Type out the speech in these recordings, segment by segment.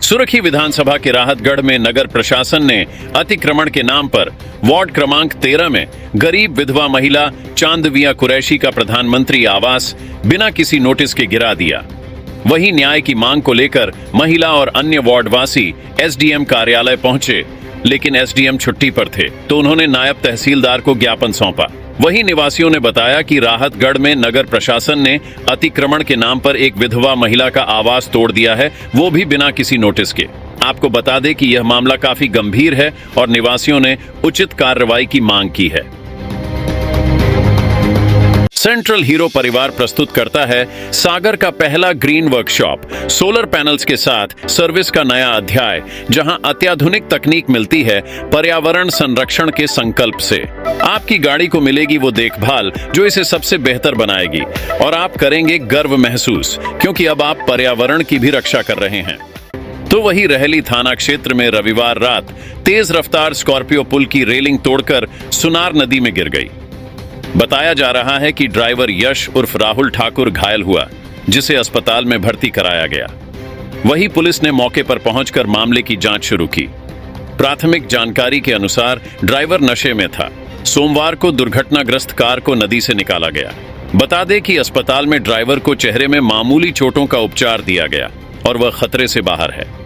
सुरखी विधानसभा के राहतगढ़ में नगर प्रशासन ने अतिक्रमण के नाम पर वार्ड क्रमांक 13 में गरीब विधवा महिला चांदविया कुरैशी का प्रधानमंत्री आवास बिना किसी नोटिस के गिरा दिया। वहीं न्याय की मांग को लेकर महिला और अन्य वार्डवासी एसडीएम कार्यालय पहुंचे, लेकिन एसडीएम छुट्टी पर थे तो उन्होंने नायब तहसीलदार को ज्ञापन सौंपा। वहीं निवासियों ने बताया कि राहतगढ़ में नगर प्रशासन ने अतिक्रमण के नाम पर एक विधवा महिला का आवास तोड़ दिया है, वो भी बिना किसी नोटिस के। आपको बता दें कि यह मामला काफी गंभीर है और निवासियों ने उचित कार्रवाई की मांग की है। सेंट्रल हीरो परिवार प्रस्तुत करता है सागर का पहला ग्रीन वर्कशॉप, सोलर पैनल्स के साथ सर्विस का नया अध्याय, जहां अत्याधुनिक तकनीक मिलती है पर्यावरण संरक्षण के संकल्प से। आपकी गाड़ी को मिलेगी वो देखभाल जो इसे सबसे बेहतर बनाएगी और आप करेंगे गर्व महसूस, क्योंकि अब आप पर्यावरण की भी रक्षा कर रहे हैं। तो वही रहली थाना क्षेत्र में रविवार रात तेज रफ्तार स्कॉर्पियो पुल की रेलिंग तोड़कर सुनार नदी में गिर गई। बताया जा रहा है कि ड्राइवर यश उर्फ राहुल ठाकुर घायल हुआ, जिसे अस्पताल में भर्ती कराया गया। वहीं पुलिस ने मौके पर पहुंचकर मामले की जांच शुरू की। प्राथमिक जानकारी के अनुसार ड्राइवर नशे में था। सोमवार को दुर्घटनाग्रस्त कार को नदी से निकाला गया। बता दें कि अस्पताल में ड्राइवर को चेहरे में मामूली चोटों का उपचार दिया गया और वह खतरे से बाहर है।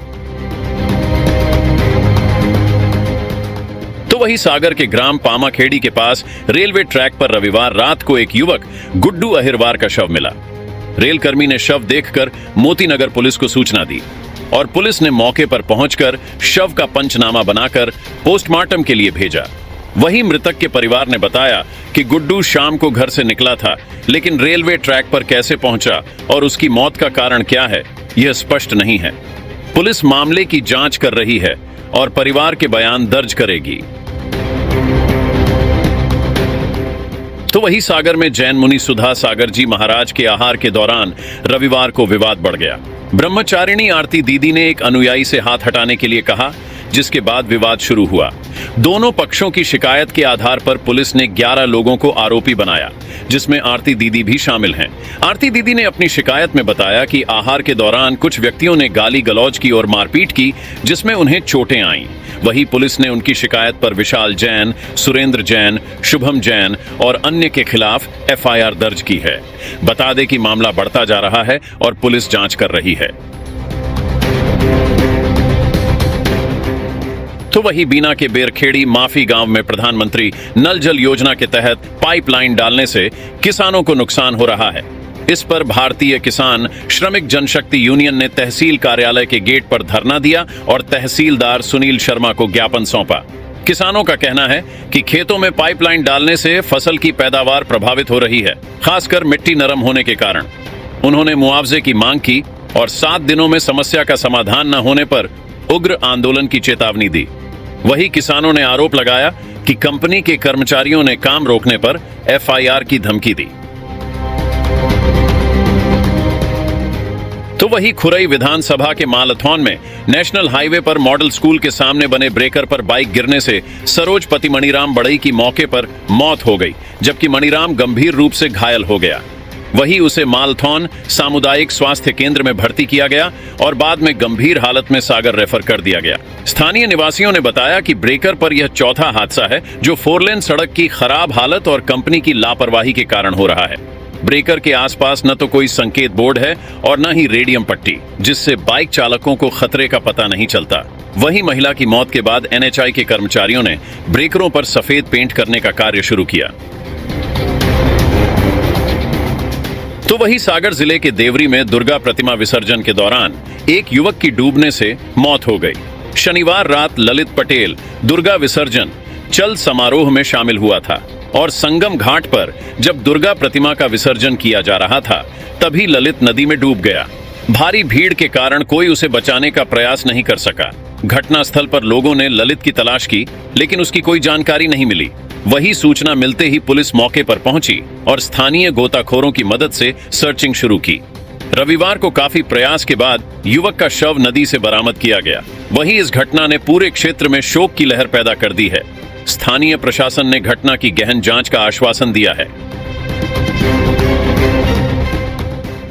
तो वही सागर के ग्राम पामाखेड़ी के पास रेलवे ट्रैक पर रविवार रात को एक युवक गुड्डू अहिरवार का शव मिला। रेलकर्मी ने शव देखकर मोतीनगर पुलिस को सूचना दी और पुलिस ने मौके पर पहुंचकर शव का पंचनामा बनाकर पोस्टमार्टम के लिए भेजा। वहीं मृतक के परिवार ने बताया कि गुड्डू शाम को घर से निकला था, लेकिन रेलवे ट्रैक पर कैसे पहुंचा और उसकी मौत का कारण क्या है, यह स्पष्ट नहीं है। पुलिस मामले की जांच कर रही है और परिवार के बयान दर्ज करेगी। तो वही सागर में जैन मुनि सुधा सागर जी महाराज के आहार के दौरान रविवार को विवाद बढ़ गया। ब्रह्मचारिणी आरती दीदी ने एक अनुयायी से हाथ हटाने के लिए कहा, जिसके बाद विवाद शुरू हुआ। दोनों पक्षों की शिकायत के आधार पर पुलिस ने 11 लोगों को आरोपी बनाया, जिसमें आरती दीदी भी शामिल हैं। आरती दीदी ने अपनी शिकायत में बताया कि आहार के दौरान कुछ व्यक्तियों ने गाली गलौज की और मारपीट की, जिसमें उन्हें चोटें आईं। वहीं पुलिस ने उनकी शिकायत पर विशाल जैन, सुरेंद्र जैन, शुभम जैन और अन्य के खिलाफ एफआईआर दर्ज की है। बता दें कि मामला बढ़ता जा रहा है और पुलिस जांच कर रही है। तो वही बीना के बेरखेड़ी माफी गांव में प्रधानमंत्री नल जल योजना के तहत पाइपलाइन डालने से किसानों को नुकसान हो रहा है। इस पर भारतीय किसान श्रमिक जनशक्ति यूनियन ने तहसील कार्यालय के गेट पर धरना दिया और तहसीलदार सुनील शर्मा को ज्ञापन सौंपा। किसानों का कहना है कि खेतों में पाइपलाइन डालने से फसल की पैदावार प्रभावित हो रही है, खासकर मिट्टी नरम होने के कारण। उन्होंने मुआवजे की मांग की और 7 दिनों में समस्या का समाधान न होने पर उग्र आंदोलन की चेतावनी दी। वही किसानों ने आरोप लगाया कि कंपनी के कर्मचारियों ने काम रोकने पर एफआईआर की धमकी दी। तो वही खुरई विधानसभा के मालथौन में नेशनल हाईवे पर मॉडल स्कूल के सामने बने ब्रेकर पर बाइक गिरने से सरोजपति मणिराम बड़ई की मौके पर मौत हो गई, जबकि मणिराम गंभीर रूप से घायल हो गया। वही उसे मालथौन सामुदायिक स्वास्थ्य केंद्र में भर्ती किया गया और बाद में गंभीर हालत में सागर रेफर कर दिया गया। स्थानीय निवासियों ने बताया कि ब्रेकर पर यह चौथा हादसा है जो 4 लेन सड़क की खराब हालत और कंपनी की लापरवाही के कारण हो रहा है। ब्रेकर के आसपास न तो कोई संकेत बोर्ड है और न ही रेडियम पट्टी, जिससे बाइक चालकों को खतरे का पता नहीं चलता। वही महिला की मौत के बाद एनएचआई के कर्मचारियों ने ब्रेकरों पर सफेद पेंट करने का कार्य शुरू किया। तो वही सागर जिले के देवरी में दुर्गा प्रतिमा विसर्जन के दौरान एक युवक की डूबने से मौत हो गई। शनिवार रात ललित पटेल दुर्गा विसर्जन चल समारोह में शामिल हुआ था और संगम घाट पर जब दुर्गा प्रतिमा का विसर्जन किया जा रहा था, तभी ललित नदी में डूब गया। भारी भीड़ के कारण कोई उसे बचाने का प्रयास नहीं कर सका। घटनास्थल पर लोगों ने ललित की तलाश की, लेकिन उसकी कोई जानकारी नहीं मिली। वही सूचना मिलते ही पुलिस मौके पर पहुंची और स्थानीय गोताखोरों की मदद से सर्चिंग शुरू की। रविवार को काफी प्रयास के बाद युवक का शव नदी से बरामद किया गया। वहीं इस घटना ने पूरे क्षेत्र में शोक की लहर पैदा कर दी है। स्थानीय प्रशासन ने घटना की गहन जांच का आश्वासन दिया है।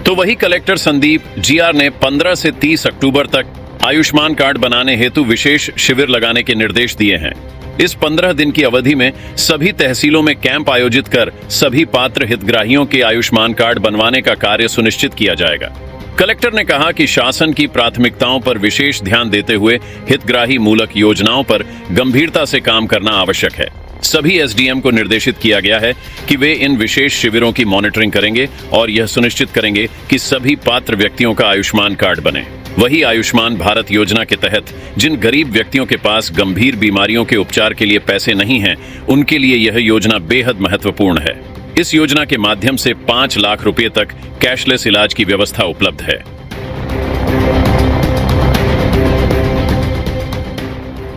तो वही कलेक्टर संदीप जीआर ने 15 से 30 अक्टूबर तक आयुष्मान कार्ड बनाने हेतु विशेष शिविर लगाने के निर्देश दिए हैं। इस 15 दिन की अवधि में सभी तहसीलों में कैंप आयोजित कर सभी पात्र हितग्राहियों के आयुष्मान कार्ड बनवाने का कार्य सुनिश्चित किया जाएगा। कलेक्टर ने कहा कि शासन की प्राथमिकताओं पर विशेष ध्यान देते हुए हितग्राही मूलक योजनाओं पर गंभीरता से काम करना आवश्यक है। सभी एसडीएम को निर्देशित किया गया है कि वे इन विशेष शिविरों की मॉनिटरिंग करेंगे और यह सुनिश्चित करेंगे कि सभी पात्र व्यक्तियों का आयुष्मान कार्ड बने। वही आयुष्मान भारत योजना के तहत जिन गरीब व्यक्तियों के पास गंभीर बीमारियों के उपचार के लिए पैसे नहीं हैं, उनके लिए यह योजना बेहद महत्वपूर्ण है। इस योजना के माध्यम से 5 लाख रुपए तक कैशलेस इलाज की व्यवस्था उपलब्ध है।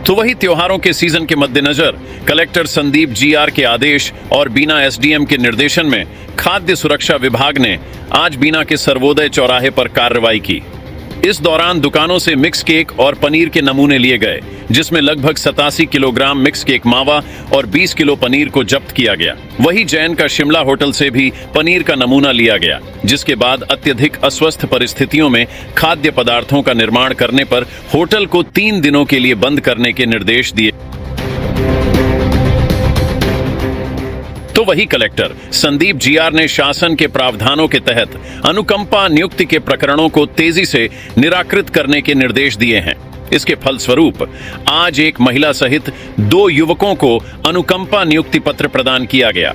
तो वही त्योहारों के सीजन के मद्देनजर कलेक्टर संदीप जीआर के आदेश और बीना एसडीएम के निर्देशन में खाद्य सुरक्षा विभाग ने आज बीना के सर्वोदय चौराहे पर कार्रवाई की। इस दौरान दुकानों से मिक्स केक और पनीर के नमूने लिए गए, जिसमें लगभग 87 किलोग्राम मिक्स केक मावा और 20 किलो पनीर को जब्त किया गया। वही जैन का शिमला होटल से भी पनीर का नमूना लिया गया, जिसके बाद अत्यधिक अस्वस्थ परिस्थितियों में खाद्य पदार्थों का निर्माण करने पर होटल को 3 दिनों के लिए बंद करने के निर्देश दिए। तो वही कलेक्टर संदीप जीआर ने शासन के प्रावधानों के तहत अनुकंपा नियुक्ति के प्रकरणों को तेजी से निराकृत करने के निर्देश दिए हैं। इसके फलस्वरूप आज एक महिला सहित 2 युवकों को अनुकंपा नियुक्ति पत्र प्रदान किया गया।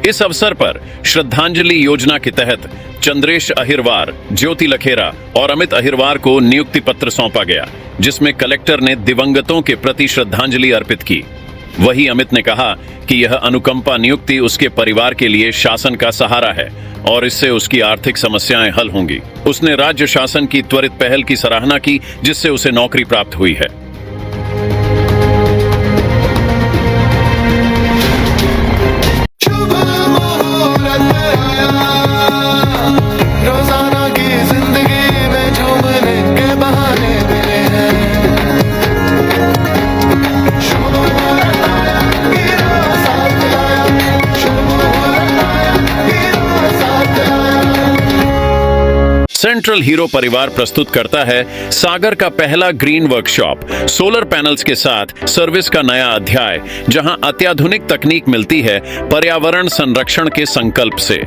इस अवसर पर श्रद्धांजलि योजना के तहत चंद्रेश अहिरवार, ज्योति लखेरा और अमित अहिरवार को नियुक्ति पत्र सौंपा गया, जिसमें कलेक्टर ने दिवंगतों के प्रति श्रद्धांजलि अर्पित की। वही अमित ने कहा कि यह अनुकंपा नियुक्ति उसके परिवार के लिए शासन का सहारा है और इससे उसकी आर्थिक समस्याएं हल होंगी। उसने राज्य शासन की त्वरित पहल की सराहना की, जिससे उसे नौकरी प्राप्त हुई है। सेंट्रल हीरो परिवार प्रस्तुत करता है सागर का पहला ग्रीन वर्कशॉप, सोलर पैनल्स के साथ सर्विस का नया अध्याय, जहां अत्याधुनिक तकनीक मिलती है पर्यावरण संरक्षण के संकल्प से।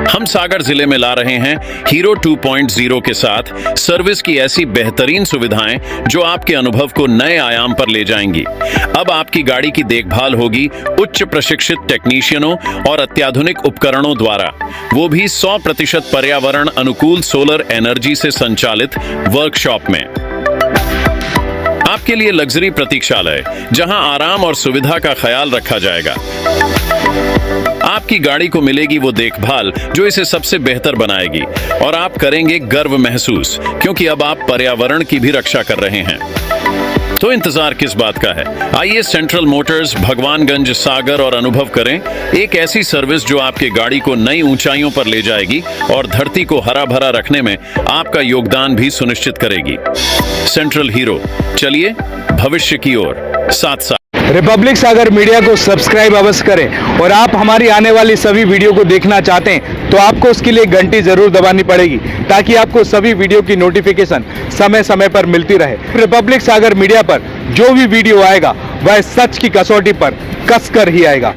हम सागर जिले में ला रहे हैं हीरो 2.0 के साथ सर्विस की ऐसी बेहतरीन सुविधाएं जो आपके अनुभव को नए आयाम पर ले जाएंगी। अब आपकी गाड़ी की देखभाल होगी उच्च प्रशिक्षित टेक्नीशियनों और अत्याधुनिक उपकरणों द्वारा, वो भी 100% पर्यावरण अनुकूल सोलर एनर्जी से संचालित वर्कशॉप में। आपके लिए लग्जरी प्रतीक्षालय, जहां आराम और सुविधा का ख्याल रखा जाएगा। आपकी गाड़ी को मिलेगी वो देखभाल जो इसे सबसे बेहतर बनाएगी और आप करेंगे गर्व महसूस, क्योंकि अब आप पर्यावरण की भी रक्षा कर रहे हैं। तो इंतजार किस बात का है? आइए सेंट्रल मोटर्स, भगवानगंज, सागर और अनुभव करें एक ऐसी सर्विस जो आपके गाड़ी को नई ऊंचाइयों पर ले जाएगी और धरती को हरा भरा रखने में आपका योगदान भी सुनिश्चित करेगी। सेंट्रल हीरो, चलिए भविष्य की ओर साथ साथ। रिपब्लिक सागर मीडिया को सब्सक्राइब अवश्य करें और आप हमारी आने वाली सभी वीडियो को देखना चाहते हैं तो आपको उसके लिए घंटी जरूर दबानी पड़ेगी, ताकि आपको सभी वीडियो की नोटिफिकेशन समय समय पर मिलती रहे। रिपब्लिक सागर मीडिया पर जो भी वीडियो आएगा वह सच की कसौटी पर कसकर ही आएगा।